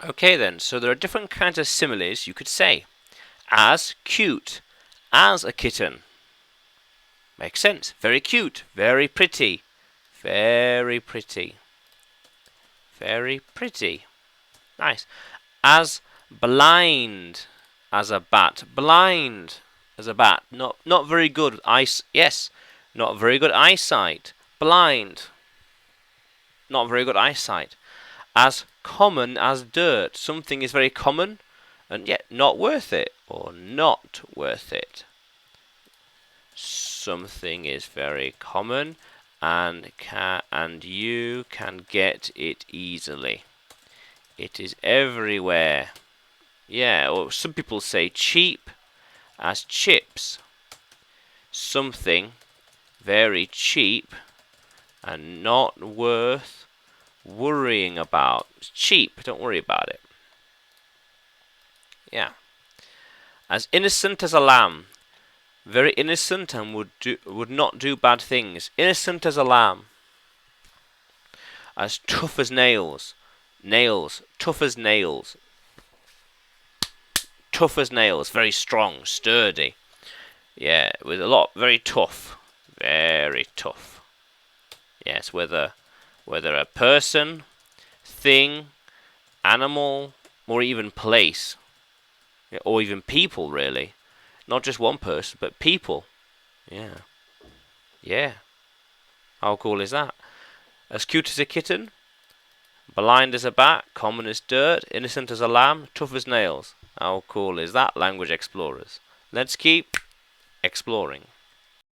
Okay then, so there are different kinds of similes you could say. As cute, as a kitten. Makes sense. Very cute, very pretty, very pretty, very pretty. Nice. As blind as a bat. Blind as a bat. Not very good eyes. Yes, not very good eyesight. Blind. Not very good eyesight. As common as dirt. Something is very common and yet not worth it, or not worth it. Something is very common and you can get it easily. It is everywhere. Yeah, or some people say cheap as chips. Something very cheap and not worth worrying about. It's cheap, don't worry about it. Yeah. As innocent as a lamb. Very innocent and would not do bad things. Innocent as a lamb. As tough as nails. Nails. Tough as nails. Tough as nails. Very strong. Sturdy. Yeah, with a lot. Very tough. Very tough. Yes, whether a person, thing, animal, or even place. Or even people, really. Not just one person, but people. Yeah. Yeah. How cool is that? As cute as a kitten, blind as a bat, common as dirt, innocent as a lamb, tough as nails. How cool is that, language explorers? Let's keep exploring.